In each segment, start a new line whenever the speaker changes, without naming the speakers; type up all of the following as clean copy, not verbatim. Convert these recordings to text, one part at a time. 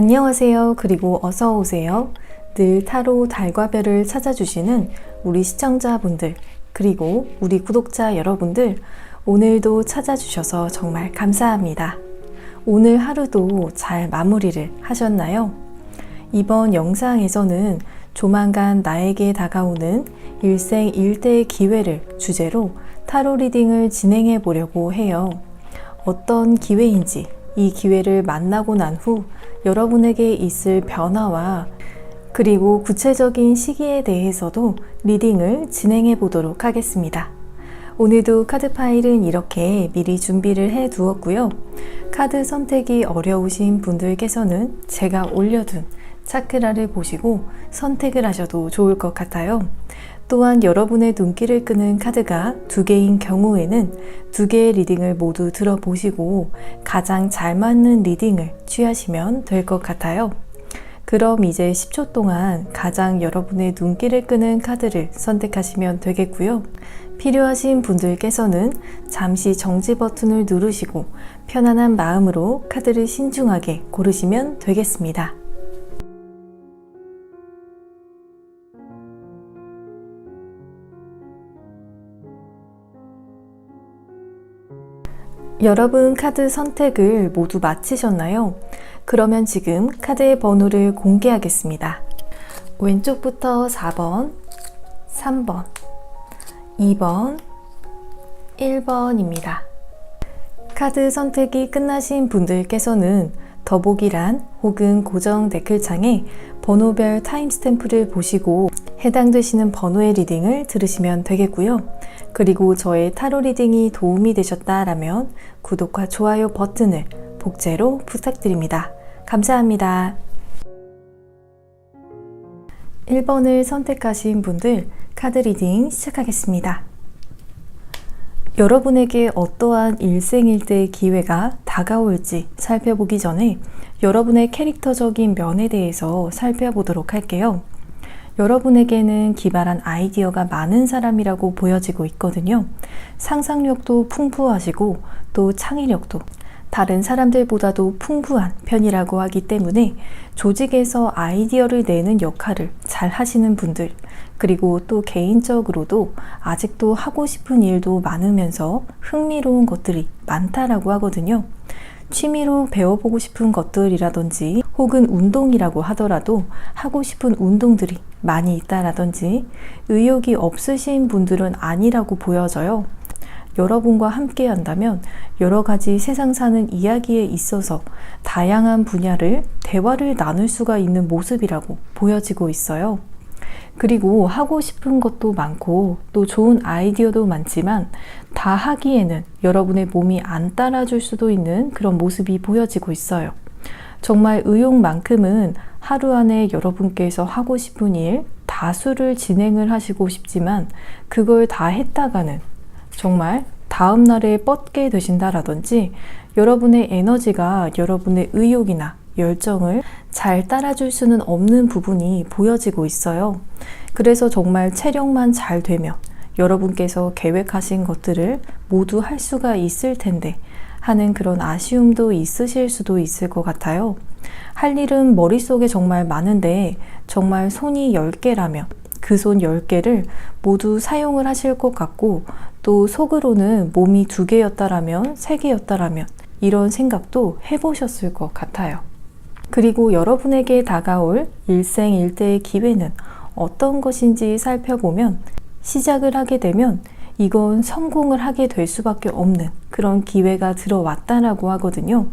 안녕하세요. 그리고 어서 오세요. 늘 타로 달과 별을 찾아주시는 우리 시청자분들, 그리고 우리 구독자 여러분들, 오늘도 찾아주셔서 정말 감사합니다. 오늘 하루도 잘 마무리를 하셨나요? 이번 영상에서는 조만간 나에게 다가오는 일생일대의 기회를 주제로 타로 리딩을 진행해 보려고 해요. 어떤 기회인지, 이 기회를 만나고 난 후 여러분에게 있을 변화와 그리고 구체적인 시기에 대해서도 리딩을 진행해 보도록 하겠습니다. 오늘도 카드 파일은 이렇게 미리 준비를 해 두었고요. 카드 선택이 어려우신 분들께서는 제가 올려둔 차크라를 보시고 선택을 하셔도 좋을 것 같아요. 또한 여러분의 눈길을 끄는 카드가 2개인 경우에는 2개의 리딩을 모두 들어보시고 가장 잘 맞는 리딩을 취하시면 될 것 같아요. 그럼 이제 10초 동안 가장 여러분의 눈길을 끄는 카드를 선택하시면 되겠고요. 필요하신 분들께서는 잠시 정지 버튼을 누르시고 편안한 마음으로 카드를 신중하게 고르시면 되겠습니다. 여러분 카드 선택을 모두 마치셨나요? 그러면 지금 카드의 번호를 공개하겠습니다. 왼쪽부터 4번, 3번, 2번, 1번입니다. 카드 선택이 끝나신 분들께서는 더보기란 혹은 고정 댓글창에 번호별 타임스탬프를 보시고 해당되시는 번호의 리딩을 들으시면 되겠고요. 그리고 저의 타로 리딩이 도움이 되셨다라면 구독과 좋아요 버튼을 복제로 부탁드립니다. 감사합니다. 1번을 선택하신 분들 카드 리딩 시작하겠습니다. 여러분에게 어떠한 일생일대의 기회가 다가올지 살펴보기 전에 여러분의 캐릭터적인 면에 대해서 살펴보도록 할게요. 여러분에게는 기발한 아이디어가 많은 사람이라고 보여지고 있거든요. 상상력도 풍부하시고 또 창의력도 다른 사람들보다도 풍부한 편이라고 하기 때문에 조직에서 아이디어를 내는 역할을 잘 하시는 분들, 그리고 또 개인적으로도 아직도 하고 싶은 일도 많으면서 흥미로운 것들이 많다라고 하거든요. 취미로 배워보고 싶은 것들이라든지 혹은 운동이라고 하더라도 하고 싶은 운동들이 많이 있다라든지 의욕이 없으신 분들은 아니라고 보여져요. 여러분과 함께 한다면 여러 가지 세상 사는 이야기에 있어서 다양한 분야를 대화를 나눌 수가 있는 모습이라고 보여지고 있어요. 그리고 하고 싶은 것도 많고 또 좋은 아이디어도 많지만 다 하기에는 여러분의 몸이 안 따라줄 수도 있는 그런 모습이 보여지고 있어요. 정말 의욕만큼은 하루 안에 여러분께서 하고 싶은 일 다수를 진행을 하시고 싶지만 그걸 다 했다가는 정말 다음 날에 뻗게 되신다라든지 여러분의 에너지가 여러분의 의욕이나 열정을 잘 따라줄 수는 없는 부분이 보여지고 있어요. 그래서 정말 체력만 잘 되면 여러분께서 계획하신 것들을 모두 할 수가 있을 텐데 하는 그런 아쉬움도 있으실 수도 있을 것 같아요. 할 일은 머릿속에 정말 많은데 정말 손이 10개라면 그 손 10개를 모두 사용을 하실 것 같고 또 속으로는 몸이 2개였다라면 3개였다라면 이런 생각도 해보셨을 것 같아요. 그리고 여러분에게 다가올 일생일대의 기회는 어떤 것인지 살펴보면 시작을 하게 되면 이건 성공을 하게 될 수밖에 없는 그런 기회가 들어왔다라고 하거든요.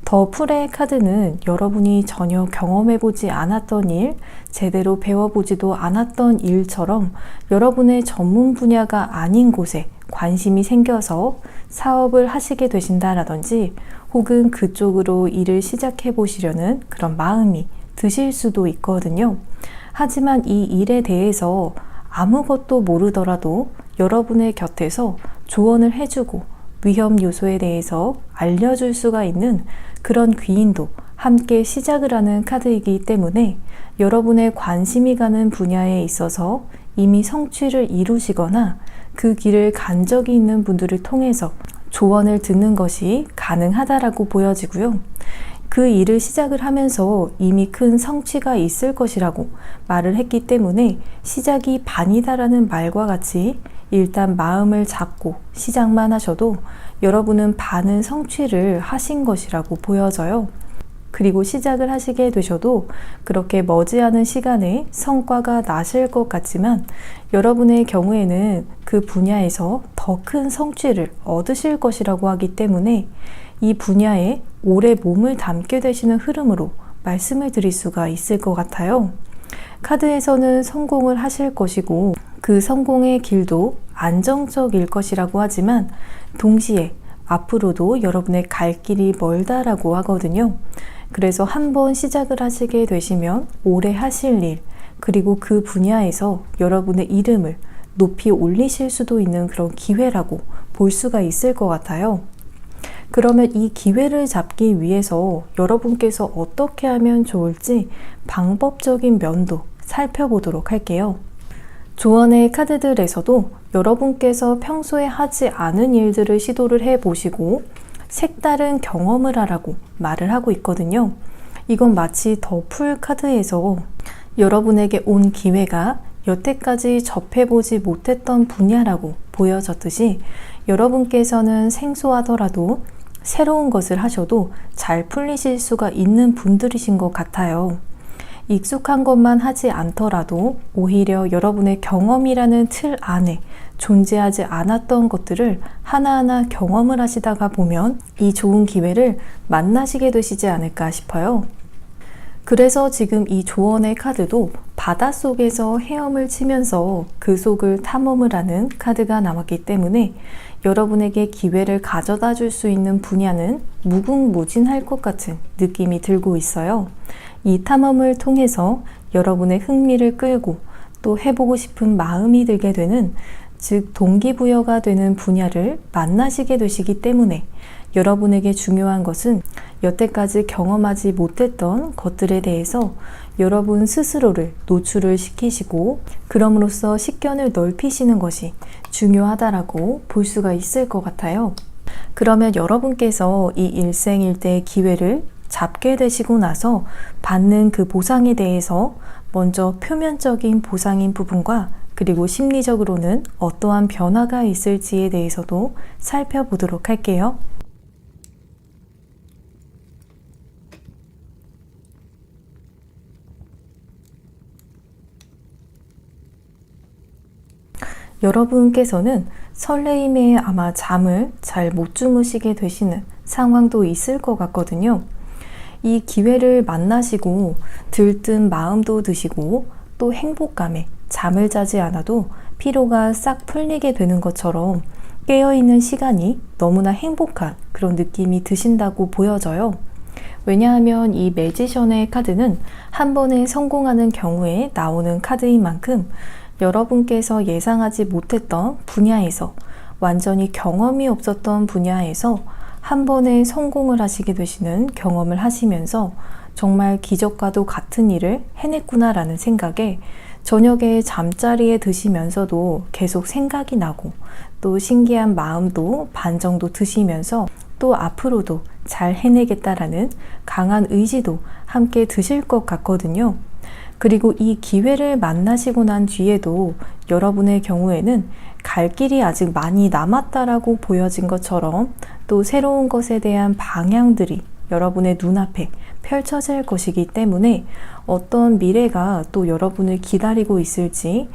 더 풀의 카드는 여러분이 전혀 경험해보지 않았던 일, 제대로 배워보지도 않았던 일처럼 여러분의 전문 분야가 아닌 곳에 관심이 생겨서 사업을 하시게 되신다라든지 혹은 그쪽으로 일을 시작해 보시려는 그런 마음이 드실 수도 있거든요. 하지만 이 일에 대해서 아무것도 모르더라도 여러분의 곁에서 조언을 해주고 위험 요소에 대해서 알려줄 수가 있는 그런 귀인도 함께 시작을 하는 카드이기 때문에 여러분의 관심이 가는 분야에 있어서 이미 성취를 이루시거나 그 길을 간 적이 있는 분들을 통해서 조언을 듣는 것이 가능하다라고 보여지고요. 그 일을 시작을 하면서 이미 큰 성취가 있을 것이라고 말을 했기 때문에 시작이 반이다라는 말과 같이 일단 마음을 잡고 시작만 하셔도 여러분은 반은 성취를 하신 것이라고 보여져요. 그리고 시작을 하시게 되셔도 그렇게 머지않은 시간에 성과가 나실 것 같지만 여러분의 경우에는 그 분야에서 더 큰 성취를 얻으실 것이라고 하기 때문에 이 분야에 오래 몸을 담게 되시는 흐름으로 말씀을 드릴 수가 있을 것 같아요. 카드에서는 성공을 하실 것이고 그 성공의 길도 안정적일 것이라고 하지만 동시에 앞으로도 여러분의 갈 길이 멀다라고 하거든요. 그래서 한번 시작을 하시게 되시면 오래 하실 일, 그리고 그 분야에서 여러분의 이름을 높이 올리실 수도 있는 그런 기회라고 볼 수가 있을 것 같아요. 그러면 이 기회를 잡기 위해서 여러분께서 어떻게 하면 좋을지 방법적인 면도 살펴보도록 할게요. 조언의 카드들에서도 여러분께서 평소에 하지 않은 일들을 시도를 해보시고 색다른 경험을 하라고 말을 하고 있거든요. 이건 마치 더 풀 카드에서 여러분에게 온 기회가 여태까지 접해보지 못했던 분야라고 보여졌듯이 여러분께서는 생소하더라도 새로운 것을 하셔도 잘 풀리실 수가 있는 분들이신 것 같아요. 익숙한 것만 하지 않더라도 오히려 여러분의 경험이라는 틀 안에 존재하지 않았던 것들을 하나하나 경험을 하시다가 보면 이 좋은 기회를 만나시게 되시지 않을까 싶어요. 그래서 지금 이 조언의 카드도 바닷속에서 헤엄을 치면서 그 속을 탐험을 하는 카드가 남았기 때문에 여러분에게 기회를 가져다 줄 수 있는 분야는 무궁무진할 것 같은 느낌이 들고 있어요. 이 탐험을 통해서 여러분의 흥미를 끌고 또 해보고 싶은 마음이 들게 되는, 즉 동기부여가 되는 분야를 만나시게 되시기 때문에 여러분에게 중요한 것은 여태까지 경험하지 못했던 것들에 대해서 여러분 스스로를 노출을 시키시고 그럼으로써 식견을 넓히시는 것이 중요하다라고 볼 수가 있을 것 같아요. 그러면 여러분께서 이 일생일대의 기회를 잡게 되시고 나서 받는 그 보상에 대해서 먼저 표면적인 보상인 부분과 그리고 심리적으로는 어떠한 변화가 있을지에 대해서도 살펴보도록 할게요. 여러분께서는 설레임에 아마 잠을 잘 못 주무시게 되시는 상황도 있을 것 같거든요. 이 기회를 만나시고 들뜬 마음도 드시고 또 행복감에 잠을 자지 않아도 피로가 싹 풀리게 되는 것처럼 깨어있는 시간이 너무나 행복한 그런 느낌이 드신다고 보여져요. 왜냐하면 이 매지션의 카드는 한 번에 성공하는 경우에 나오는 카드인 만큼 여러분께서 예상하지 못했던 분야에서, 완전히 경험이 없었던 분야에서 한 번에 성공을 하시게 되시는 경험을 하시면서 정말 기적과도 같은 일을 해냈구나라는 생각에 저녁에 잠자리에 드시면서도 계속 생각이 나고 또 신기한 마음도 반 정도 드시면서 또 앞으로도 잘 해내겠다라는 강한 의지도 함께 드실 것 같거든요. 그리고 이 기회를 만나시고 난 뒤에도 여러분의 경우에는 갈 길이 아직 많이 남았다라고 보여진 것처럼 또 새로운 것에 대한 방향들이 여러분의 눈앞에 펼쳐질 것이기 때문에 어떤 미래가 또 여러분을 기다리고 있을지,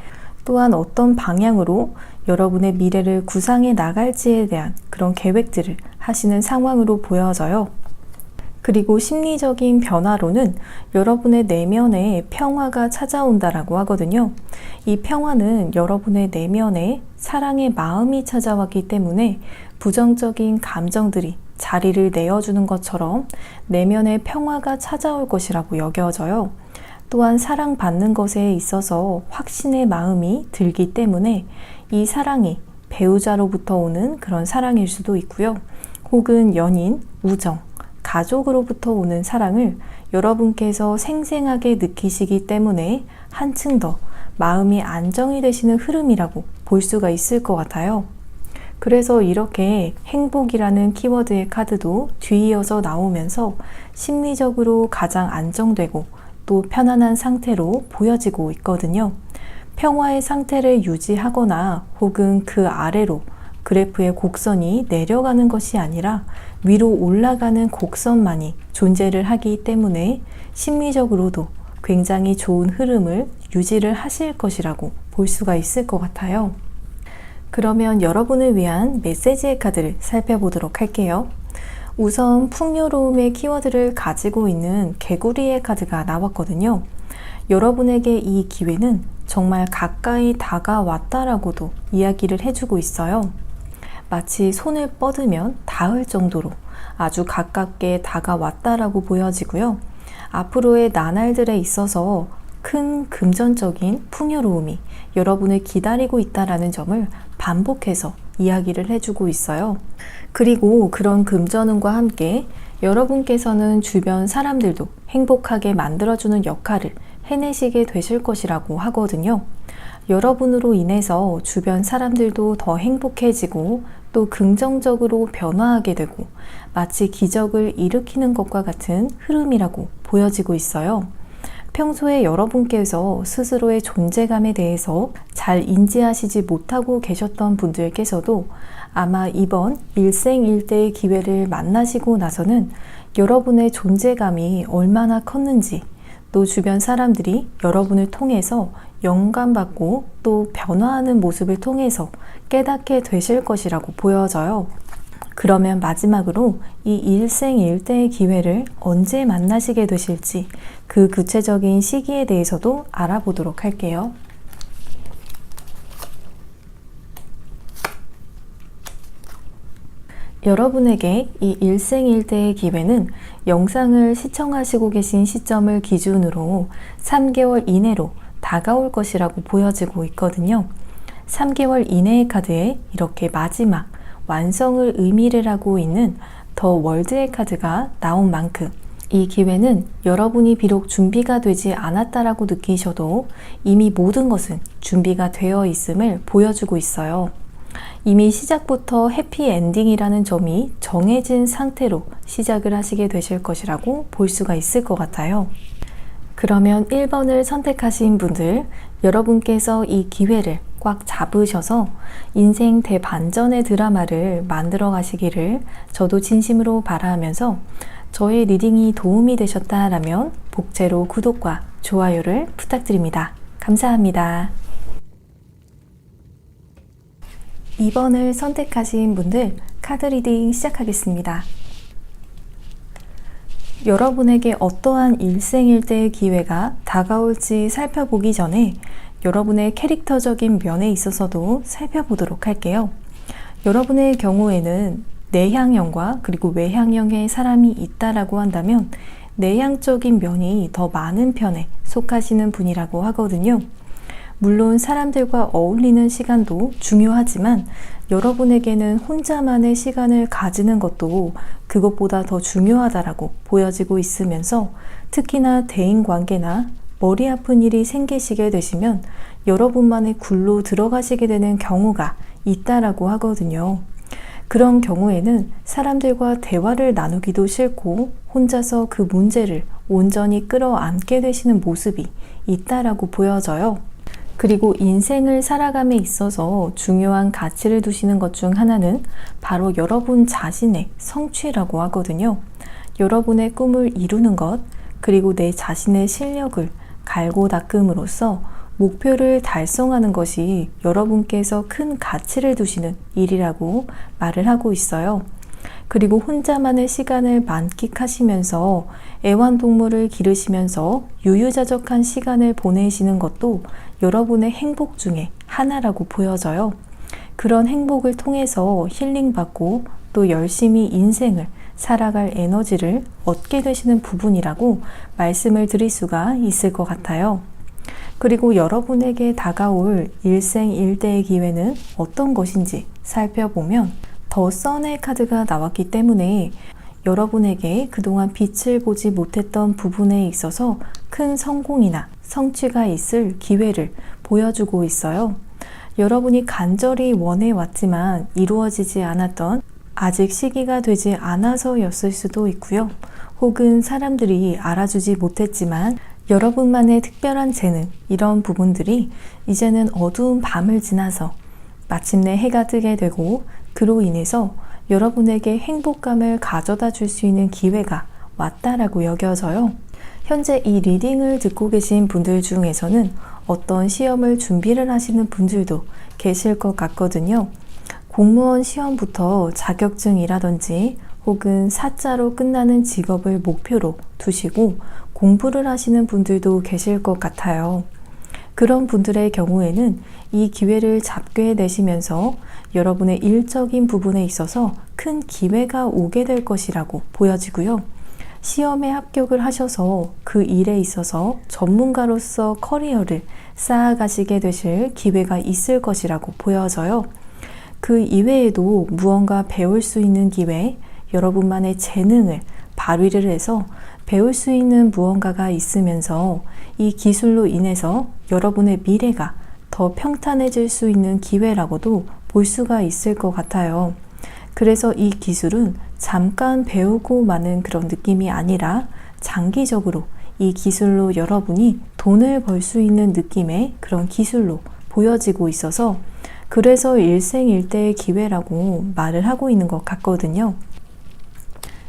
또한 어떤 방향으로 여러분의 미래를 구상해 나갈지에 대한 그런 계획들을 하시는 상황으로 보여져요. 그리고 심리적인 변화로는 여러분의 내면에 평화가 찾아온다라고 하거든요. 이 평화는 여러분의 내면에 사랑의 마음이 찾아왔기 때문에 부정적인 감정들이 자리를 내어주는 것처럼 내면의 평화가 찾아올 것이라고 여겨져요. 또한 사랑받는 것에 있어서 확신의 마음이 들기 때문에 이 사랑이 배우자로부터 오는 그런 사랑일 수도 있고요. 혹은 연인, 우정, 가족으로부터 오는 사랑을 여러분께서 생생하게 느끼시기 때문에 한층 더 마음이 안정이 되시는 흐름이라고 볼 수가 있을 것 같아요. 그래서 이렇게 행복이라는 키워드의 카드도 뒤이어서 나오면서 심리적으로 가장 안정되고 또 편안한 상태로 보여지고 있거든요. 평화의 상태를 유지하거나 혹은 그 아래로 그래프의 곡선이 내려가는 것이 아니라 위로 올라가는 곡선만이 존재를 하기 때문에 심리적으로도 굉장히 좋은 흐름을 유지를 하실 것이라고 볼 수가 있을 것 같아요. 그러면 여러분을 위한 메시지의 카드를 살펴보도록 할게요. 우선 풍요로움의 키워드를 가지고 있는 개구리의 카드가 나왔거든요. 여러분에게 이 기회는 정말 가까이 다가왔다라고도 이야기를 해주고 있어요. 마치 손을 뻗으면 닿을 정도로 아주 가깝게 다가왔다라고 보여지고요. 앞으로의 나날들에 있어서 큰 금전적인 풍요로움이 여러분을 기다리고 있다라는 점을 반복해서 이야기를 해주고 있어요. 그리고 그런 금전운과 함께 여러분께서는 주변 사람들도 행복하게 만들어주는 역할을 해내시게 되실 것이라고 하거든요. 여러분으로 인해서 주변 사람들도 더 행복해지고 또 긍정적으로 변화하게 되고 마치 기적을 일으키는 것과 같은 흐름이라고 보여지고 있어요. 평소에 여러분께서 스스로의 존재감에 대해서 잘 인지하시지 못하고 계셨던 분들께서도 아마 이번 일생일대의 기회를 만나시고 나서는 여러분의 존재감이 얼마나 컸는지 또 주변 사람들이 여러분을 통해서 영감받고 또 변화하는 모습을 통해서 깨닫게 되실 것이라고 보여져요. 그러면 마지막으로 이 일생일대의 기회를 언제 만나시게 되실지 그 구체적인 시기에 대해서도 알아보도록 할게요. 여러분에게 이 일생일대의 기회는 영상을 시청하시고 계신 시점을 기준으로 3개월 이내로 다가올 것이라고 보여지고 있거든요. 3개월 이내의 카드에 이렇게 마지막 완성을 의미를 하고 있는 더 월드의 카드가 나온 만큼 이 기회는 여러분이 비록 준비가 되지 않았다라고 느끼셔도 이미 모든 것은 준비가 되어 있음을 보여주고 있어요. 이미 시작부터 해피엔딩이라는 점이 정해진 상태로 시작을 하시게 되실 것이라고 볼 수가 있을 것 같아요. 그러면 1번을 선택하신 분들, 여러분께서 이 기회를 꽉 잡으셔서 인생 대반전의 드라마를 만들어 가시기를 저도 진심으로 바라면서 저의 리딩이 도움이 되셨다라면 복제로 구독과 좋아요를 부탁드립니다. 감사합니다. 2번을 선택하신 분들 카드 리딩 시작하겠습니다. 여러분에게 어떠한 일생일대의 기회가 다가올지 살펴보기 전에 여러분의 캐릭터적인 면에 있어서도 살펴보도록 할게요. 여러분의 경우에는 내향형과 그리고 외향형의 사람이 있다라고 한다면 내향적인 면이 더 많은 편에 속하시는 분이라고 하거든요. 물론 사람들과 어울리는 시간도 중요하지만 여러분에게는 혼자만의 시간을 가지는 것도 그것보다 더 중요하다라고 보여지고 있으면서 특히나 대인관계나 머리 아픈 일이 생기시게 되시면 여러분만의 굴로 들어가시게 되는 경우가 있다라고 하거든요. 그런 경우에는 사람들과 대화를 나누기도 싫고 혼자서 그 문제를 온전히 끌어안게 되시는 모습이 있다라고 보여져요. 그리고 인생을 살아감에 있어서 중요한 가치를 두시는 것 중 하나는 바로 여러분 자신의 성취라고 하거든요. 여러분의 꿈을 이루는 것, 그리고 내 자신의 실력을 갈고 닦음으로써 목표를 달성하는 것이 여러분께서 큰 가치를 두시는 일이라고 말을 하고 있어요. 그리고 혼자만의 시간을 만끽하시면서 애완동물을 기르시면서 유유자적한 시간을 보내시는 것도 여러분의 행복 중에 하나라고 보여져요. 그런 행복을 통해서 힐링받고 또 열심히 인생을 살아갈 에너지를 얻게 되시는 부분이라고 말씀을 드릴 수가 있을 것 같아요. 그리고 여러분에게 다가올 일생일대의 기회는 어떤 것인지 살펴보면 더 선의 카드가 나왔기 때문에 여러분에게 그동안 빛을 보지 못했던 부분에 있어서 큰 성공이나 성취가 있을 기회를 보여주고 있어요. 여러분이 간절히 원해왔지만 이루어지지 않았던 아직 시기가 되지 않아서였을 수도 있고요. 혹은 사람들이 알아주지 못했지만 여러분만의 특별한 재능, 이런 부분들이 이제는 어두운 밤을 지나서 마침내 해가 뜨게 되고 그로 인해서 여러분에게 행복감을 가져다 줄 수 있는 기회가 왔다라고 여겨져요. 현재 이 리딩을 듣고 계신 분들 중에서는 어떤 시험을 준비를 하시는 분들도 계실 것 같거든요. 공무원 시험부터 자격증이라든지 혹은 사자로 끝나는 직업을 목표로 두시고 공부를 하시는 분들도 계실 것 같아요. 그런 분들의 경우에는 이 기회를 잡게 되시면서 여러분의 일적인 부분에 있어서 큰 기회가 오게 될 것이라고 보여지고요. 시험에 합격을 하셔서 그 일에 있어서 전문가로서 커리어를 쌓아가시게 되실 기회가 있을 것이라고 보여져요. 그 이외에도 무언가 배울 수 있는 기회, 여러분만의 재능을 발휘를 해서 배울 수 있는 무언가가 있으면서 이 기술로 인해서 여러분의 미래가 더 평탄해질 수 있는 기회라고도 볼 수가 있을 것 같아요. 그래서 이 기술은 잠깐 배우고 마는 그런 느낌이 아니라 장기적으로 이 기술로 여러분이 돈을 벌 수 있는 느낌의 그런 기술로 보여지고 있어서 그래서 일생일대의 기회라고 말을 하고 있는 것 같거든요.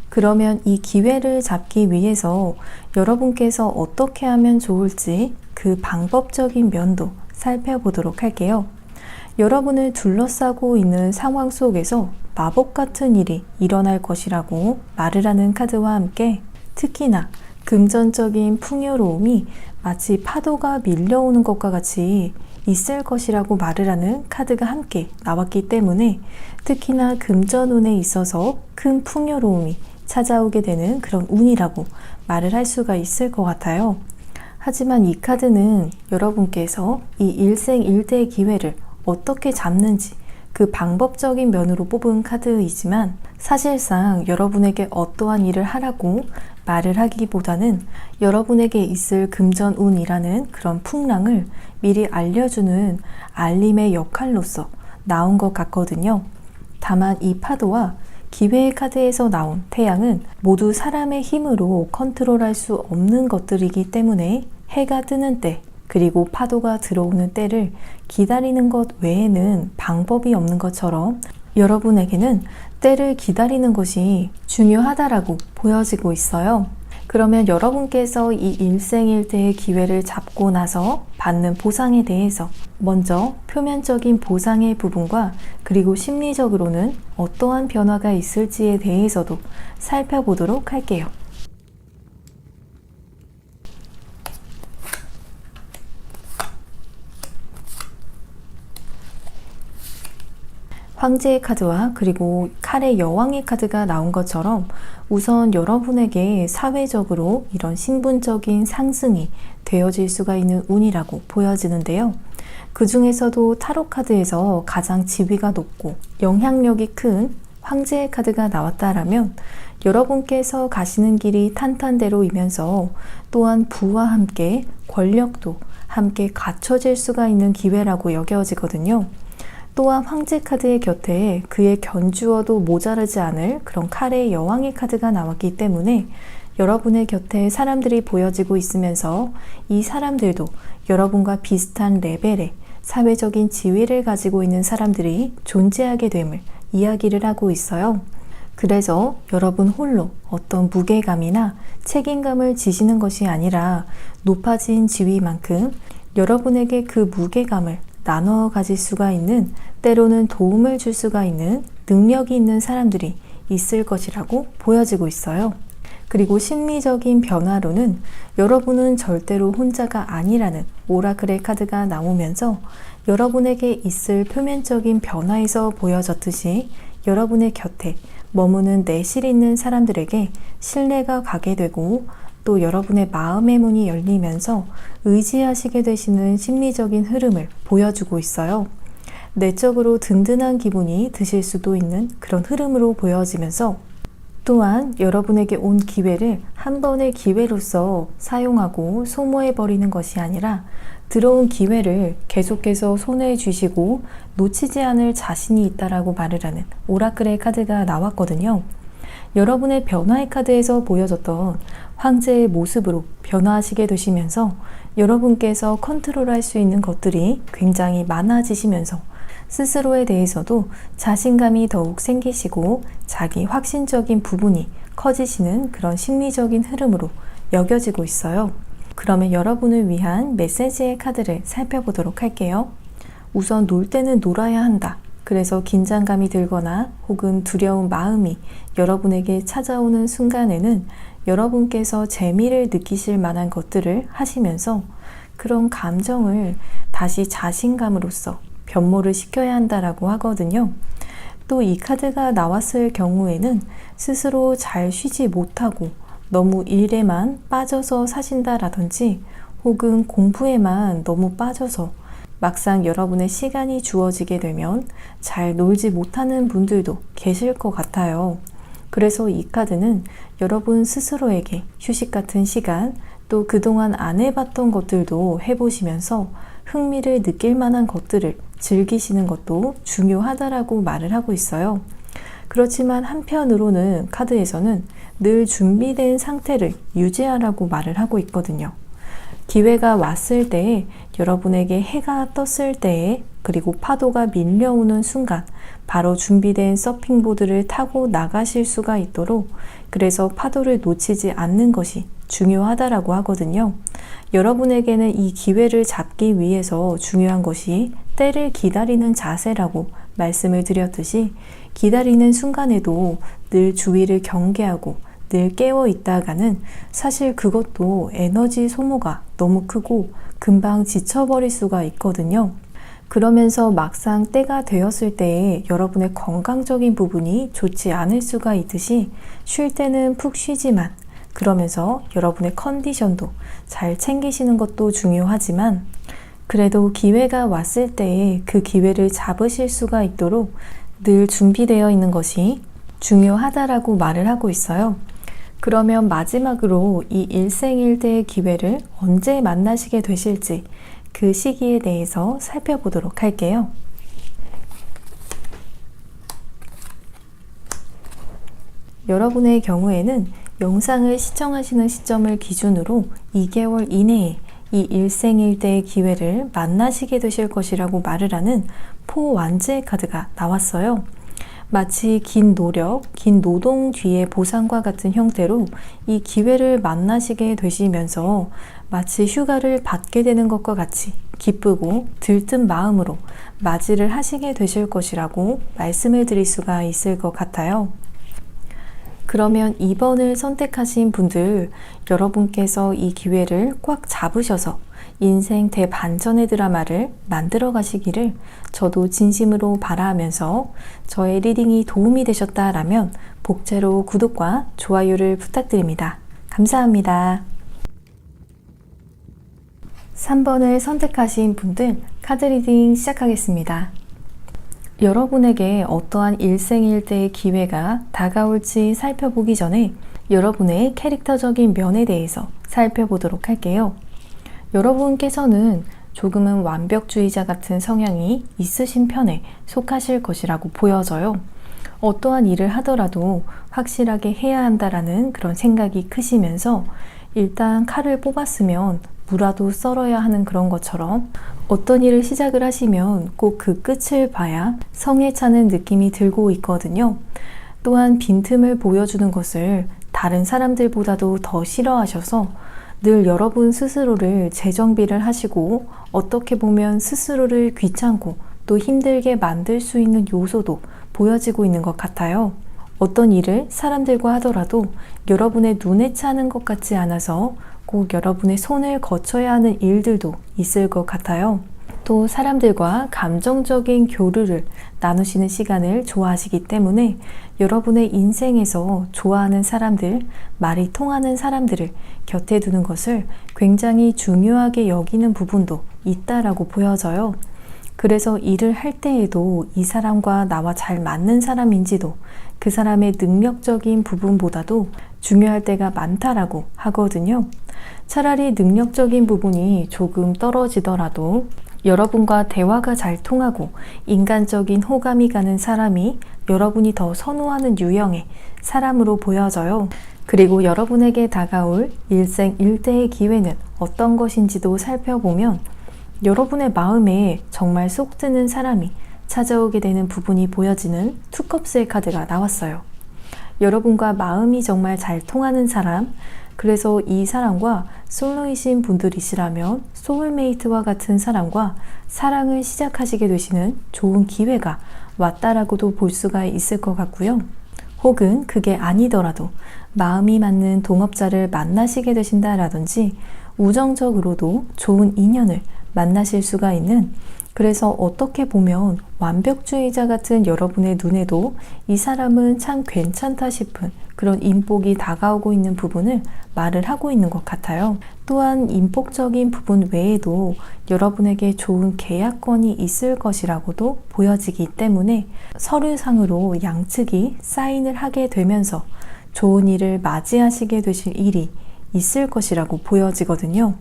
그러면 이 기회를 잡기 위해서 여러분께서 어떻게 하면 좋을지 그 방법적인 면도 살펴보도록 할게요. 여러분을 둘러싸고 있는 상황 속에서 마법 같은 일이 일어날 것이라고 말을 하는 카드와 함께 특히나 금전적인 풍요로움이 마치 파도가 밀려오는 것과 같이 있을 것이라고 말을 하는 카드가 함께 나왔기 때문에 특히나 금전운에 있어서 큰 풍요로움이 찾아오게 되는 그런 운이라고 말을 할 수가 있을 것 같아요. 하지만 이 카드는 여러분께서 이 일생일대의 기회를 어떻게 잡는지 그 방법적인 면으로 뽑은 카드이지만 사실상 여러분에게 어떠한 일을 하라고 말을 하기보다는 여러분에게 있을 금전운이라는 그런 풍랑을 미리 알려주는 알림의 역할로서 나온 것 같거든요. 다만 이 파도와 기회의 카드에서 나온 태양은 모두 사람의 힘으로 컨트롤할 수 없는 것들이기 때문에 해가 뜨는 때 그리고 파도가 들어오는 때를 기다리는 것 외에는 방법이 없는 것처럼 여러분에게는 때를 기다리는 것이 중요하다라고 보여지고 있어요. 그러면 여러분께서 이 일생일대의 기회를 잡고 나서 받는 보상에 대해서 먼저 표면적인 보상의 부분과 그리고 심리적으로는 어떠한 변화가 있을지에 대해서도 살펴보도록 할게요. 황제의 카드와 그리고 칼의 여왕의 카드가 나온 것처럼 우선 여러분에게 사회적으로 이런 신분적인 상승이 되어질 수가 있는 운이라고 보여지는데요. 그 중에서도 타로 카드에서 가장 지위가 높고 영향력이 큰 황제의 카드가 나왔다라면 여러분께서 가시는 길이 탄탄대로이면서 또한 부와 함께 권력도 함께 갖춰질 수가 있는 기회라고 여겨지거든요. 또한 황제 카드의 곁에 그의 견주어도 모자르지 않을 그런 칼의 여왕의 카드가 나왔기 때문에 여러분의 곁에 사람들이 보여지고 있으면서 이 사람들도 여러분과 비슷한 레벨의 사회적인 지위를 가지고 있는 사람들이 존재하게 됨을 이야기를 하고 있어요. 그래서 여러분 홀로 어떤 무게감이나 책임감을 지시는 것이 아니라 높아진 지위만큼 여러분에게 그 무게감을 나눠 가질 수가 있는 때로는 도움을 줄 수가 있는 능력이 있는 사람들이 있을 것이라고 보여지고 있어요. 그리고 심리적인 변화로는 여러분은 절대로 혼자가 아니라는 오라클의 카드가 나오면서 여러분에게 있을 표면적인 변화에서 보여졌듯이 여러분의 곁에 머무는 내실 있는 사람들에게 신뢰가 가게 되고 또 여러분의 마음의 문이 열리면서 의지하시게 되시는 심리적인 흐름을 보여주고 있어요. 내적으로 든든한 기분이 드실 수도 있는 그런 흐름으로 보여지면서 또한 여러분에게 온 기회를 한 번의 기회로서 사용하고 소모해버리는 것이 아니라 들어온 기회를 계속해서 손에 쥐시고 놓치지 않을 자신이 있다라고 말을 하는 오라클의 카드가 나왔거든요. 여러분의 변화의 카드에서 보여졌던 황제의 모습으로 변화하시게 되시면서 여러분께서 컨트롤할 수 있는 것들이 굉장히 많아지시면서 스스로에 대해서도 자신감이 더욱 생기시고 자기 확신적인 부분이 커지시는 그런 심리적인 흐름으로 여겨지고 있어요. 그러면 여러분을 위한 메시지의 카드를 살펴보도록 할게요. 우선 놀 때는 놀아야 한다. 그래서 긴장감이 들거나 혹은 두려운 마음이 여러분에게 찾아오는 순간에는 여러분께서 재미를 느끼실 만한 것들을 하시면서 그런 감정을 다시 자신감으로써 변모를 시켜야 한다라고 하거든요. 또 이 카드가 나왔을 경우에는 스스로 잘 쉬지 못하고 너무 일에만 빠져서 사신다라든지 혹은 공부에만 너무 빠져서 막상 여러분의 시간이 주어지게 되면 잘 놀지 못하는 분들도 계실 것 같아요. 그래서 이 카드는 여러분 스스로에게 휴식 같은 시간, 또 그동안 안 해봤던 것들도 해보시면서 흥미를 느낄 만한 것들을 즐기시는 것도 중요하다라고 말을 하고 있어요. 그렇지만 한편으로는 카드에서는 늘 준비된 상태를 유지하라고 말을 하고 있거든요. 기회가 왔을 때에 여러분에게 해가 떴을 때에 그리고 파도가 밀려오는 순간 바로 준비된 서핑보드를 타고 나가실 수가 있도록 그래서 파도를 놓치지 않는 것이 중요하다라고 하거든요. 여러분에게는 이 기회를 잡기 위해서 중요한 것이 때를 기다리는 자세라고 말씀을 드렸듯이 기다리는 순간에도 늘 주위를 경계하고 늘 깨어 있다가는 사실 그것도 에너지 소모가 너무 크고 금방 지쳐버릴 수가 있거든요. 그러면서 막상 때가 되었을 때에 여러분의 건강적인 부분이 좋지 않을 수가 있듯이 쉴 때는 푹 쉬지만 그러면서 여러분의 컨디션도 잘 챙기시는 것도 중요하지만 그래도 기회가 왔을 때에 그 기회를 잡으실 수가 있도록 늘 준비되어 있는 것이 중요하다라고 말을 하고 있어요. 그러면 마지막으로 이 일생일대의 기회를 언제 만나시게 되실지 그 시기에 대해서 살펴보도록 할게요. 여러분의 경우에는 영상을 시청하시는 시점을 기준으로 2개월 이내에 이 일생일대의 기회를 만나시게 되실 것이라고 말을 하는 포완제 카드가 나왔어요. 마치 긴 노력, 긴 노동 뒤의 보상과 같은 형태로 이 기회를 만나시게 되시면서 마치 휴가를 받게 되는 것과 같이 기쁘고 들뜬 마음으로 맞이를 하시게 되실 것이라고 말씀을 드릴 수가 있을 것 같아요. 그러면 2번을 선택하신 분들, 여러분께서 이 기회를 꽉 잡으셔서 인생 대반전의 드라마를 만들어 가시기를 저도 진심으로 바라면서 저의 리딩이 도움이 되셨다라면 복제로 구독과 좋아요를 부탁드립니다. 감사합니다. 3번을 선택하신 분들 카드 리딩 시작하겠습니다. 여러분에게 어떠한 일생일대의 기회가 다가올지 살펴보기 전에 여러분의 캐릭터적인 면에 대해서 살펴보도록 할게요. 여러분께서는 조금은 완벽주의자 같은 성향이 있으신 편에 속하실 것이라고 보여져요. 어떠한 일을 하더라도 확실하게 해야 한다라는 그런 생각이 크시면서 일단 칼을 뽑았으면 무라도 썰어야 하는 그런 것처럼 어떤 일을 시작을 하시면 꼭 그 끝을 봐야 성에 차는 느낌이 들고 있거든요. 또한 빈틈을 보여주는 것을 다른 사람들보다도 더 싫어하셔서 늘 여러분 스스로를 재정비를 하시고 어떻게 보면 스스로를 귀찮고 또 힘들게 만들 수 있는 요소도 보여지고 있는 것 같아요. 어떤 일을 사람들과 하더라도 여러분의 눈에 차는 것 같지 않아서 꼭 여러분의 손을 거쳐야 하는 일들도 있을 것 같아요. 또 사람들과 감정적인 교류를 나누시는 시간을 좋아하시기 때문에 여러분의 인생에서 좋아하는 사람들, 말이 통하는 사람들을 곁에 두는 것을 굉장히 중요하게 여기는 부분도 있다라고 보여져요. 그래서 일을 할 때에도 이 사람과 나와 잘 맞는 사람인지도 그 사람의 능력적인 부분보다도 중요할 때가 많다라고 하거든요. 차라리 능력적인 부분이 조금 떨어지더라도 여러분과 대화가 잘 통하고 인간적인 호감이 가는 사람이 여러분이 더 선호하는 유형의 사람으로 보여져요. 그리고 여러분에게 다가올 일생일대의 기회는 어떤 것인지도 살펴보면 여러분의 마음에 정말 쏙 드는 사람이 찾아오게 되는 부분이 보여지는 투컵스의 카드가 나왔어요. 여러분과 마음이 정말 잘 통하는 사람, 그래서 이 사람과 솔로이신 분들이시라면 소울메이트와 같은 사람과 사랑을 시작하시게 되시는 좋은 기회가 왔다라고도 볼 수가 있을 것 같고요. 혹은 그게 아니더라도 마음이 맞는 동업자를 만나시게 되신다라든지 우정적으로도 좋은 인연을 만나실 수가 있는, 그래서 어떻게 보면 완벽주의자 같은 여러분의 눈에도 이 사람은 참 괜찮다 싶은 그런 인복이 다가오고 있는 부분을 말을 하고 있는 것 같아요. 또한 인복적인 부분 외에도 여러분에게 좋은 계약권이 있을 것이라고도 보여지기 때문에 서류상으로 양측이 사인을 하게 되면서 좋은 일을 맞이하시게 되실 일이 있을 것이라고 보여지거든요.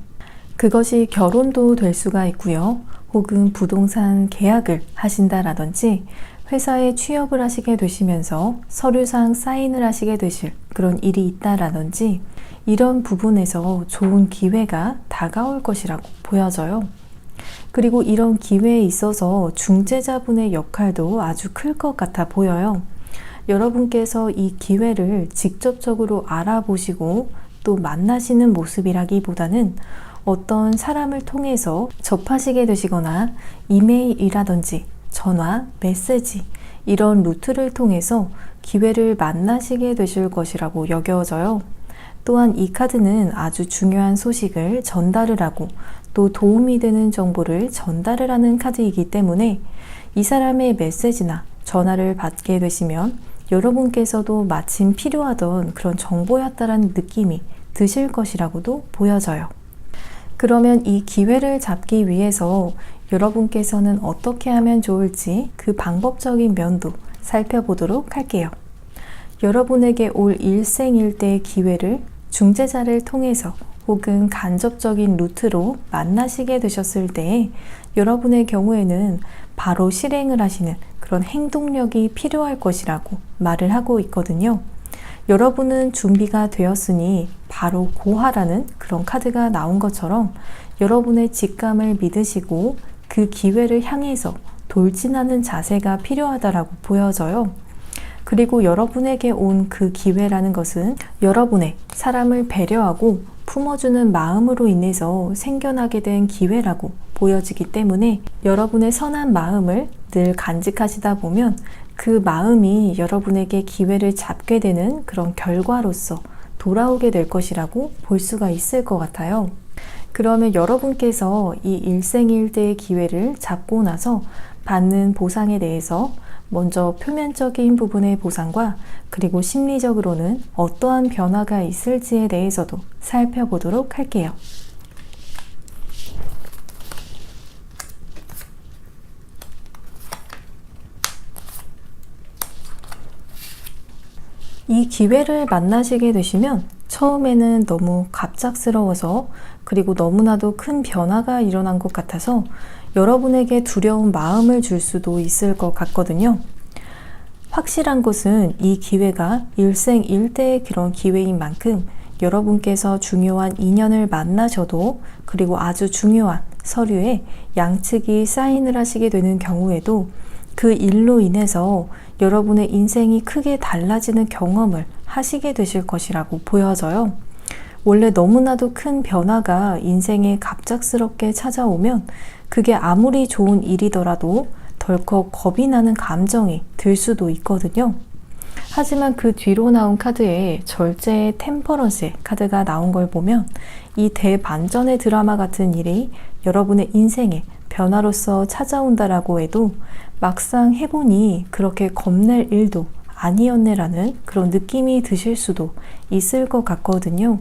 그것이 결혼도 될 수가 있고요. 혹은 부동산 계약을 하신다라든지 회사에 취업을 하시게 되시면서 서류상 사인을 하시게 되실 그런 일이 있다라든지 이런 부분에서 좋은 기회가 다가올 것이라고 보여져요. 그리고 이런 기회에 있어서 중재자분의 역할도 아주 클 것 같아 보여요. 여러분께서 이 기회를 직접적으로 알아보시고 또 만나시는 모습이라기보다는 어떤 사람을 통해서 접하시게 되시거나 이메일이라든지 전화, 메시지 이런 루트를 통해서 기회를 만나시게 되실 것이라고 여겨져요. 또한 이 카드는 아주 중요한 소식을 전달을 하고 또 도움이 되는 정보를 전달을 하는 카드이기 때문에 이 사람의 메시지나 전화를 받게 되시면 여러분께서도 마침 필요하던 그런 정보였다라는 느낌이 드실 것이라고도 보여져요. 그러면 이 기회를 잡기 위해서 여러분께서는 어떻게 하면 좋을지 그 방법적인 면도 살펴보도록 할게요. 여러분에게 올 일생일대의 기회를 중재자를 통해서 혹은 간접적인 루트로 만나시게 되셨을 때 여러분의 경우에는 바로 실행을 하시는 그런 행동력이 필요할 것이라고 말을 하고 있거든요. 여러분은 준비가 되었으니 바로 고하라는 그런 카드가 나온 것처럼 여러분의 직감을 믿으시고 그 기회를 향해서 돌진하는 자세가 필요하다라고 보여져요. 그리고 여러분에게 온 그 기회라는 것은 여러분의 사람을 배려하고 품어주는 마음으로 인해서 생겨나게 된 기회라고 보여지기 때문에 여러분의 선한 마음을 늘 간직하시다 보면 그 마음이 여러분에게 기회를 잡게 되는 그런 결과로서 돌아오게 될 것이라고 볼 수가 있을 것 같아요. 그러면 여러분께서 이 일생일대의 기회를 잡고 나서 받는 보상에 대해서 먼저 표면적인 부분의 보상과 그리고 심리적으로는 어떠한 변화가 있을지에 대해서도 살펴보도록 할게요. 이 기회를 만나시게 되시면 처음에는 너무 갑작스러워서 그리고 너무나도 큰 변화가 일어난 것 같아서 여러분에게 두려운 마음을 줄 수도 있을 것 같거든요. 확실한 것은 이 기회가 일생일대의 그런 기회인 만큼 여러분께서 중요한 인연을 만나셔도 그리고 아주 중요한 서류에 양측이 사인을 하시게 되는 경우에도 그 일로 인해서 여러분의 인생이 크게 달라지는 경험을 하시게 되실 것이라고 보여져요. 원래 너무나도 큰 변화가 인생에 갑작스럽게 찾아오면 그게 아무리 좋은 일이더라도 덜컥 겁이 나는 감정이 들 수도 있거든요. 하지만 그 뒤로 나온 카드에 절제의 템퍼런스의 카드가 나온 걸 보면 이 대반전의 드라마 같은 일이 여러분의 인생에 변화로서 찾아온다라고 해도 막상 해보니 그렇게 겁낼 일도 아니었네라는 그런 느낌이 드실 수도 있을 것 같거든요.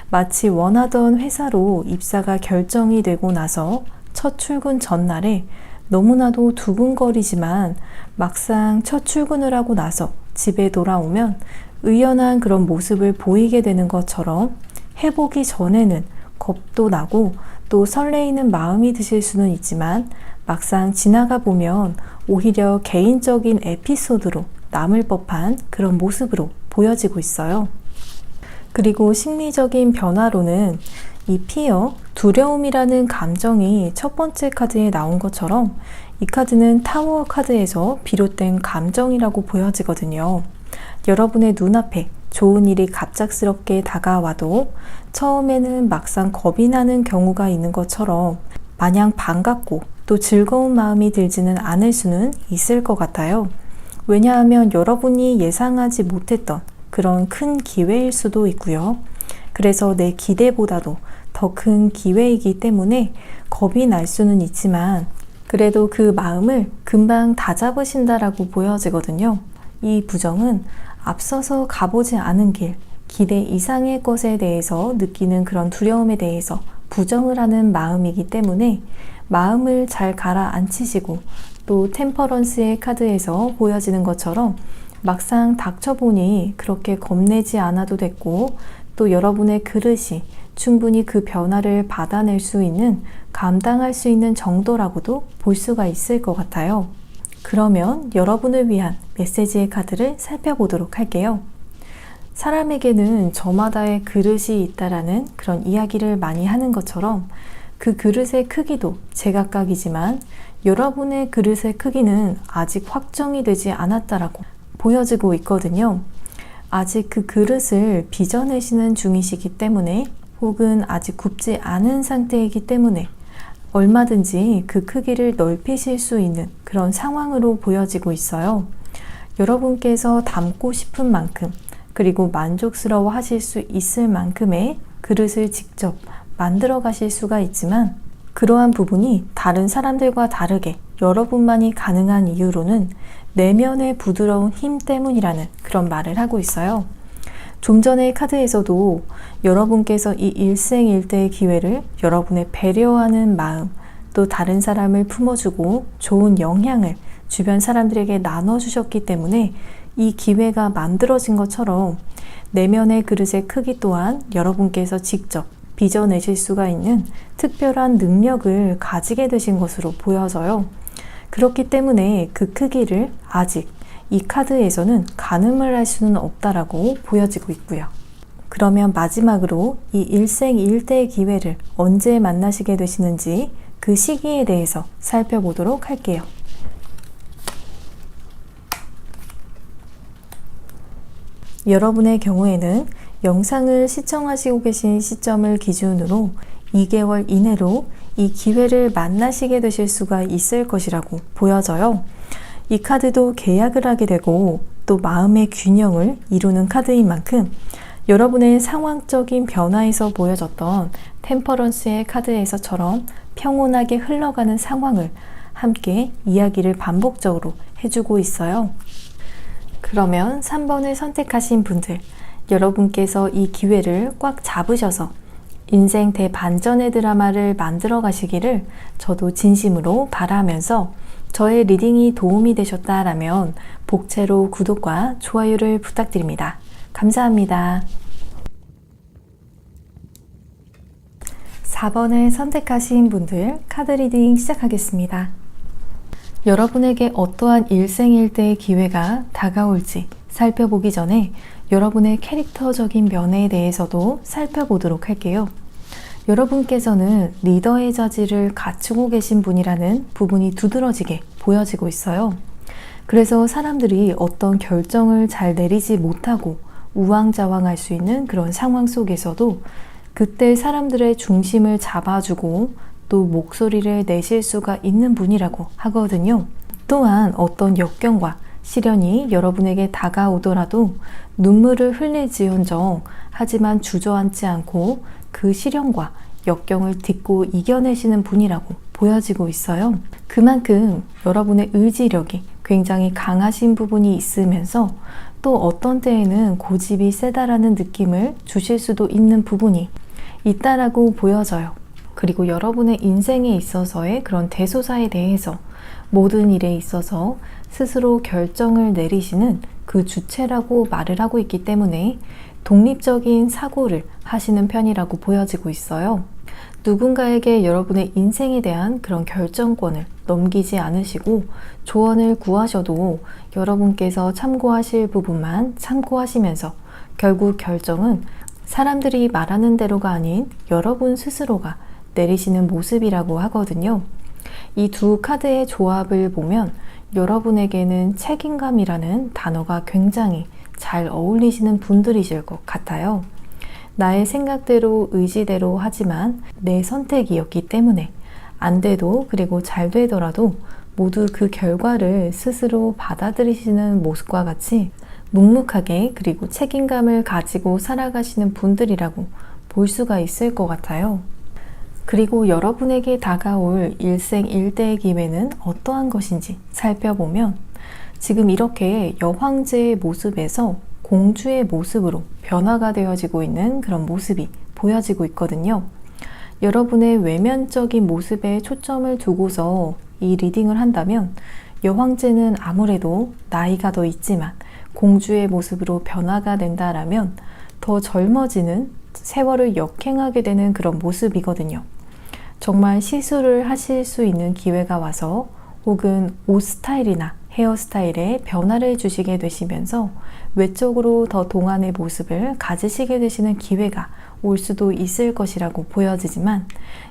마치 원하던 회사로 입사가 결정이 되고 나서 첫 출근 전날에 너무나도 두근거리지만 막상 첫 출근을 하고 나서 집에 돌아오면 의연한 그런 모습을 보이게 되는 것처럼 해보기 전에는 겁도 나고 또 설레이는 마음이 드실 수는 있지만 막상 지나가 보면 오히려 개인적인 에피소드로 남을 법한 그런 모습으로 보여지고 있어요. 그리고 심리적인 변화로는 이 피어, 두려움이라는 감정이 첫 번째 카드에 나온 것처럼 이 카드는 타워 카드에서 비롯된 감정이라고 보여지거든요. 여러분의 눈앞에 좋은 일이 갑작스럽게 다가와도 처음에는 막상 겁이 나는 경우가 있는 것처럼 마냥 반갑고 또 즐거운 마음이 들지는 않을 수는 있을 것 같아요. 왜냐하면 여러분이 예상하지 못했던 그런 큰 기회일 수도 있고요. 그래서 내 기대보다도 더 큰 기회이기 때문에 겁이 날 수는 있지만 그래도 그 마음을 금방 다잡으신다라고 보여지거든요. 이 부정은 앞서서 가보지 않은 길, 기대 이상의 것에 대해서 느끼는 그런 두려움에 대해서 부정을 하는 마음이기 때문에 마음을 잘 가라앉히시고 또 템퍼런스의 카드에서 보여지는 것처럼 막상 닥쳐보니 그렇게 겁내지 않아도 됐고 또 여러분의 그릇이 충분히 그 변화를 받아낼 수 있는, 감당할 수 있는 정도라고도 볼 수가 있을 것 같아요. 그러면 여러분을 위한 메시지의 카드를 살펴보도록 할게요. 사람에게는 저마다의 그릇이 있다라는 그런 이야기를 많이 하는 것처럼 그 그릇의 크기도 제각각이지만 여러분의 그릇의 크기는 아직 확정이 되지 않았다라고 보여지고 있거든요. 아직 그 그릇을 빚어내시는 중이시기 때문에 혹은 아직 굽지 않은 상태이기 때문에 얼마든지 그 크기를 넓히실 수 있는 그런 상황으로 보여지고 있어요. 여러분께서 담고 싶은 만큼 그리고 만족스러워 하실 수 있을 만큼의 그릇을 직접 만들어 가실 수가 있지만 그러한 부분이 다른 사람들과 다르게 여러분만이 가능한 이유로는 내면의 부드러운 힘 때문이라는 그런 말을 하고 있어요. 좀 전의 카드에서도 여러분께서 이 일생일대의 기회를 여러분의 배려하는 마음, 또 다른 사람을 품어주고 좋은 영향을 주변 사람들에게 나눠주셨기 때문에 이 기회가 만들어진 것처럼 내면의 그릇의 크기 또한 여러분께서 직접 빚어내실 수가 있는 특별한 능력을 가지게 되신 것으로 보여져요. 그렇기 때문에 그 크기를 아직 이 카드에서는 가늠을 할 수는 없다라고 보여지고 있고요. 그러면 마지막으로 이 일생일대의 기회를 언제 만나시게 되시는지 그 시기에 대해서 살펴보도록 할게요. 여러분의 경우에는 영상을 시청하시고 계신 시점을 기준으로 2개월 이내로 이 기회를 만나시게 되실 수가 있을 것이라고 보여져요. 이 카드도 계약을 하게 되고 또 마음의 균형을 이루는 카드인 만큼 여러분의 상황적인 변화에서 보여졌던 템퍼런스의 카드에서처럼 평온하게 흘러가는 상황을 함께 이야기를 반복적으로 해주고 있어요. 그러면 3번을 선택하신 분들, 여러분께서 이 기회를 꽉 잡으셔서 인생 대반전의 드라마를 만들어 가시기를 저도 진심으로 바라면서 저의 리딩이 도움이 되셨다라면 복채로 구독과 좋아요를 부탁드립니다. 감사합니다. 4번을 선택하신 분들 카드 리딩 시작하겠습니다. 여러분에게 어떠한 일생일대의 기회가 다가올지 살펴보기 전에 여러분의 캐릭터적인 면에 대해서도 살펴보도록 할게요. 여러분께서는 리더의 자질을 갖추고 계신 분이라는 부분이 두드러지게 보여지고 있어요. 그래서 사람들이 어떤 결정을 잘 내리지 못하고 우왕좌왕할 수 있는 그런 상황 속에서도 그때 사람들의 중심을 잡아주고 또 목소리를 내실 수가 있는 분이라고 하거든요. 또한 어떤 역경과 시련이 여러분에게 다가오더라도 눈물을 흘릴지언정 하지만 주저앉지 않고 그 시련과 역경을 딛고 이겨내시는 분이라고 보여지고 있어요. 그만큼 여러분의 의지력이 굉장히 강하신 부분이 있으면서 또 어떤 때에는 고집이 세다라는 느낌을 주실 수도 있는 부분이 있다라고 보여져요. 그리고 여러분의 인생에 있어서의 그런 대소사에 대해서 모든 일에 있어서 스스로 결정을 내리시는 그 주체라고 말을 하고 있기 때문에 독립적인 사고를 하시는 편이라고 보여지고 있어요. 누군가에게 여러분의 인생에 대한 그런 결정권을 넘기지 않으시고 조언을 구하셔도 여러분께서 참고하실 부분만 참고하시면서 결국 결정은 사람들이 말하는 대로가 아닌 여러분 스스로가 내리시는 모습이라고 하거든요. 이 두 카드의 조합을 보면 여러분에게는 책임감이라는 단어가 굉장히 잘 어울리시는 분들이실 것 같아요. 나의 생각대로 의지대로 하지만 내 선택이었기 때문에 안 돼도 그리고 잘 되더라도 모두 그 결과를 스스로 받아들이시는 모습과 같이 묵묵하게 그리고 책임감을 가지고 살아가시는 분들이라고 볼 수가 있을 것 같아요. 그리고 여러분에게 다가올 일생일대의 기회는 어떠한 것인지 살펴보면 지금 이렇게 여황제의 모습에서 공주의 모습으로 변화가 되어지고 있는 그런 모습이 보여지고 있거든요. 여러분의 외면적인 모습에 초점을 두고서 이 리딩을 한다면 여황제는 아무래도 나이가 더 있지만 공주의 모습으로 변화가 된다라면 더 젊어지는 세월을 역행하게 되는 그런 모습이거든요. 정말 시술을 하실 수 있는 기회가 와서 혹은 옷 스타일이나 헤어스타일에 변화를 주시게 되시면서 외적으로 더 동안의 모습을 가지시게 되시는 기회가 올 수도 있을 것이라고 보여지지만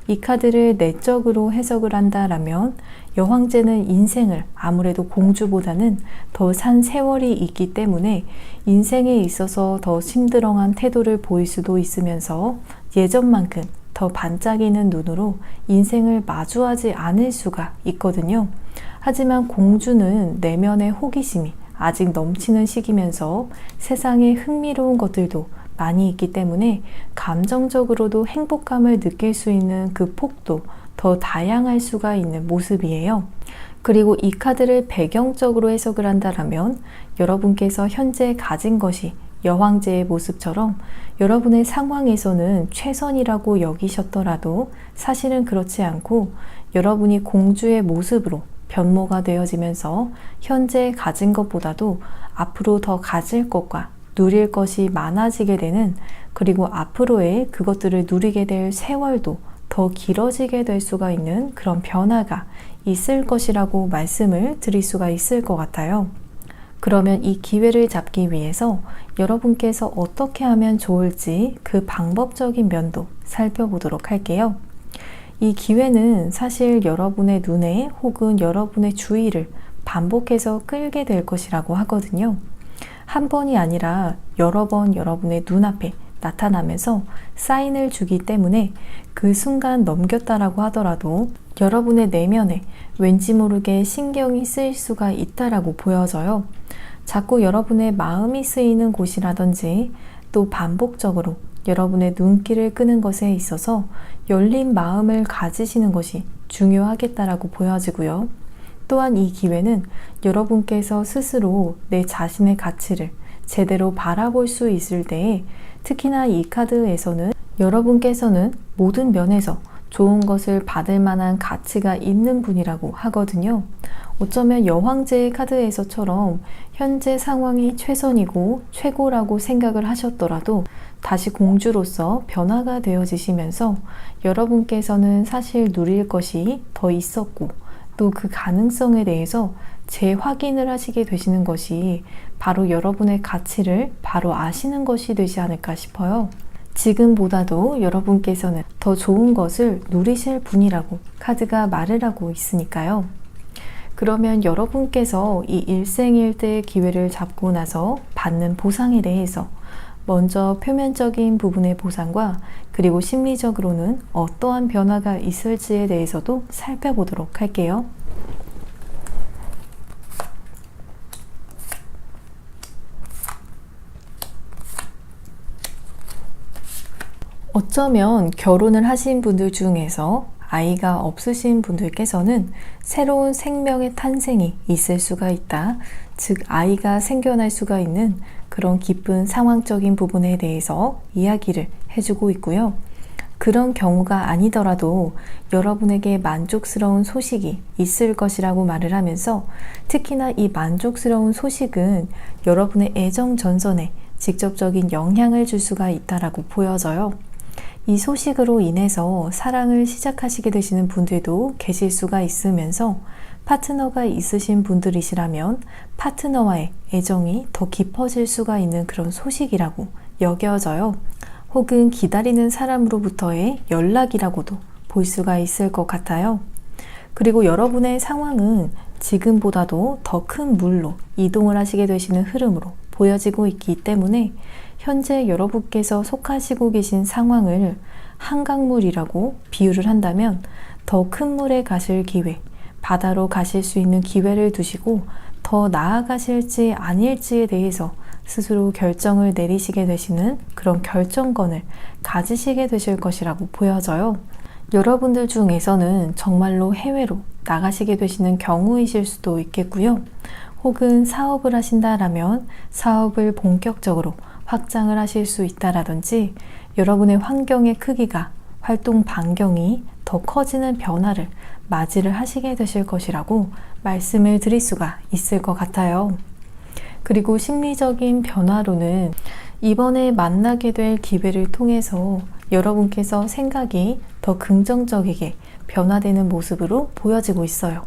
이 카드를 내적으로 해석을 한다라면 여황제는 인생을 아무래도 공주보다는 더 산 세월이 있기 때문에 인생에 있어서 더 심드렁한 태도를 보일 수도 있으면서 예전만큼 더 반짝이는 눈으로 인생을 마주하지 않을 수가 있거든요. 하지만 공주는 내면의 호기심이 아직 넘치는 시기면서 세상에 흥미로운 것들도 많이 있기 때문에 감정적으로도 행복감을 느낄 수 있는 그 폭도 더 다양할 수가 있는 모습이에요. 그리고 이 카드를 배경적으로 해석을 한다면 여러분께서 현재 가진 것이 여황제의 모습처럼 여러분의 상황에서는 최선이라고 여기셨더라도 사실은 그렇지 않고 여러분이 공주의 모습으로 변모가 되어지면서 현재 가진 것보다도 앞으로 더 가질 것과 누릴 것이 많아지게 되는, 그리고 앞으로의 그것들을 누리게 될 세월도 더 길어지게 될 수가 있는 그런 변화가 있을 것이라고 말씀을 드릴 수가 있을 것 같아요. 그러면 이 기회를 잡기 위해서 여러분께서 어떻게 하면 좋을지 그 방법적인 면도 살펴보도록 할게요. 이 기회는 사실 여러분의 눈에 혹은 여러분의 주의를 반복해서 끌게 될 것이라고 하거든요. 한 번이 아니라 여러 번 여러분의 눈앞에 나타나면서 사인을 주기 때문에 그 순간 넘겼다라고 하더라도 여러분의 내면에 왠지 모르게 신경이 쓰일 수가 있다라고 보여져요. 자꾸 여러분의 마음이 쓰이는 곳이라든지 또 반복적으로 여러분의 눈길을 끄는 것에 있어서 열린 마음을 가지시는 것이 중요하겠다라고 보여지고요. 또한 이 기회는 여러분께서 스스로 내 자신의 가치를 제대로 바라볼 수 있을 때에, 특히나 이 카드에서는 여러분께서는 모든 면에서 좋은 것을 받을 만한 가치가 있는 분이라고 하거든요. 어쩌면 여황제의 카드에서처럼 현재 상황이 최선이고 최고라고 생각을 하셨더라도 다시 공주로서 변화가 되어지시면서 여러분께서는 사실 누릴 것이 더 있었고 또 그 가능성에 대해서 재확인을 하시게 되시는 것이 바로 여러분의 가치를 바로 아시는 것이 되지 않을까 싶어요. 지금보다도 여러분께서는 더 좋은 것을 누리실 분이라고 카드가 말을 하고 있으니까요. 그러면 여러분께서 이 일생일대의 기회를 잡고 나서 받는 보상에 대해서 먼저 표면적인 부분의 보상과 그리고 심리적으로는 어떠한 변화가 있을지에 대해서도 살펴보도록 할게요. 어쩌면 결혼을 하신 분들 중에서 아이가 없으신 분들께서는 새로운 생명의 탄생이 있을 수가 있다. 즉 아이가 생겨날 수가 있는 그런 기쁜 상황적인 부분에 대해서 이야기를 해주고 있고요. 그런 경우가 아니더라도 여러분에게 만족스러운 소식이 있을 것이라고 말을 하면서 특히나 이 만족스러운 소식은 여러분의 애정 전선에 직접적인 영향을 줄 수가 있다라고 보여져요. 이 소식으로 인해서 사랑을 시작하시게 되시는 분들도 계실 수가 있으면서 파트너가 있으신 분들이시라면 파트너와의 애정이 더 깊어질 수가 있는 그런 소식이라고 여겨져요. 혹은 기다리는 사람으로부터의 연락이라고도 볼 수가 있을 것 같아요. 그리고 여러분의 상황은 지금보다도 더 큰 물로 이동을 하시게 되시는 흐름으로 보여지고 있기 때문에 현재 여러분께서 속하시고 계신 상황을 한강물이라고 비유를 한다면 더 큰 물에 가실 기회, 바다로 가실 수 있는 기회를 두시고 더 나아가실지 아닐지에 대해서 스스로 결정을 내리시게 되시는 그런 결정권을 가지시게 되실 것이라고 보여져요. 여러분들 중에서는 정말로 해외로 나가시게 되시는 경우이실 수도 있겠고요. 혹은 사업을 하신다라면 사업을 본격적으로 확장을 하실 수 있다라든지 여러분의 환경의 크기가 활동 반경이 더 커지는 변화를 맞이를 하시게 되실 것이라고 말씀을 드릴 수가 있을 것 같아요. 그리고 심리적인 변화로는 이번에 만나게 될 기회를 통해서 여러분께서 생각이 더 긍정적이게 변화되는 모습으로 보여지고 있어요.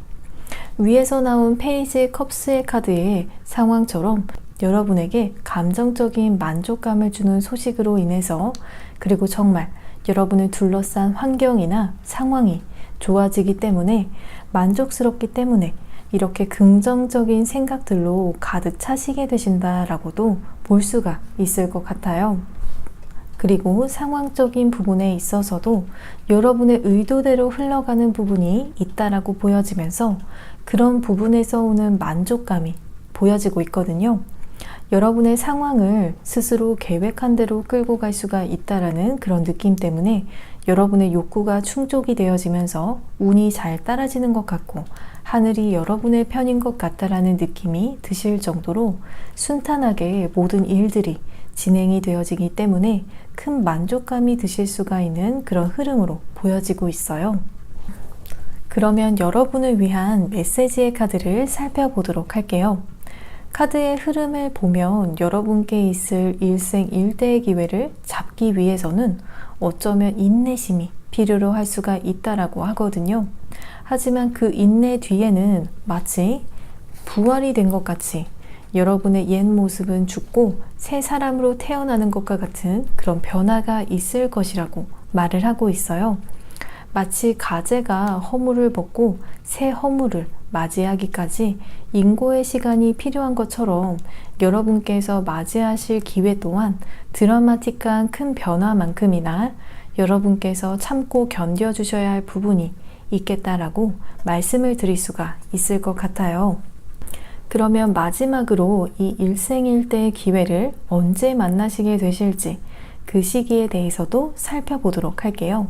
위에서 나온 페이지 컵스의 카드의 상황처럼 여러분에게 감정적인 만족감을 주는 소식으로 인해서 그리고 정말 여러분을 둘러싼 환경이나 상황이 좋아지기 때문에 만족스럽기 때문에 이렇게 긍정적인 생각들로 가득 차시게 되신다라고도 볼 수가 있을 것 같아요. 그리고 상황적인 부분에 있어서도 여러분의 의도대로 흘러가는 부분이 있다라고 보여지면서 그런 부분에서 오는 만족감이 보여지고 있거든요. 여러분의 상황을 스스로 계획한 대로 끌고 갈 수가 있다라는 그런 느낌 때문에 여러분의 욕구가 충족이 되어지면서 운이 잘 따라지는 것 같고 하늘이 여러분의 편인 것 같다라는 느낌이 드실 정도로 순탄하게 모든 일들이 진행이 되어지기 때문에 큰 만족감이 드실 수가 있는 그런 흐름으로 보여지고 있어요. 그러면 여러분을 위한 메시지의 카드를 살펴보도록 할게요. 카드의 흐름을 보면 여러분께 있을 일생일대의 기회를 잡기 위해서는 어쩌면 인내심이 필요로 할 수가 있다라고 하거든요. 하지만 그 인내 뒤에는 마치 부활이 된 것 같이 여러분의 옛 모습은 죽고 새 사람으로 태어나는 것과 같은 그런 변화가 있을 것이라고 말을 하고 있어요. 마치 가재가 허물을 벗고 새 허물을 맞이하기까지 인고의 시간이 필요한 것처럼 여러분께서 맞이하실 기회 또한 드라마틱한 큰 변화만큼이나 여러분께서 참고 견뎌주셔야 할 부분이 있겠다라고 말씀을 드릴 수가 있을 것 같아요. 그러면 마지막으로 이 일생일대의 기회를 언제 만나시게 되실지 그 시기에 대해서도 살펴보도록 할게요.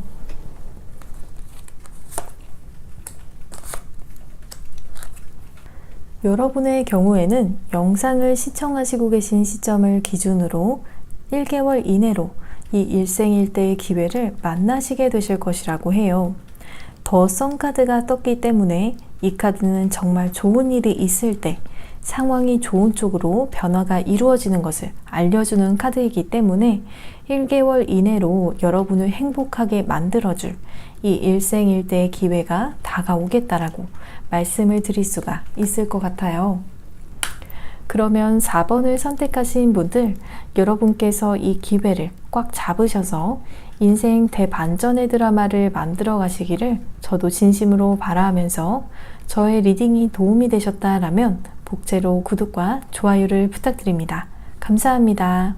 여러분의 경우에는 영상을 시청하시고 계신 시점을 기준으로 1개월 이내로 이 일생일대의 기회를 만나시게 되실 것이라고 해요. 더 선 카드가 떴기 때문에 이 카드는 정말 좋은 일이 있을 때 상황이 좋은 쪽으로 변화가 이루어지는 것을 알려주는 카드이기 때문에 1개월 이내로 여러분을 행복하게 만들어줄 이 일생일대의 기회가 다가오겠다라고 말씀을 드릴 수가 있을 것 같아요. 그러면 4번을 선택하신 분들, 여러분께서 이 기회를 꽉 잡으셔서 인생 대반전의 드라마를 만들어 가시기를 저도 진심으로 바라면서 저의 리딩이 도움이 되셨다라면 복제로 구독과 좋아요를 부탁드립니다. 감사합니다.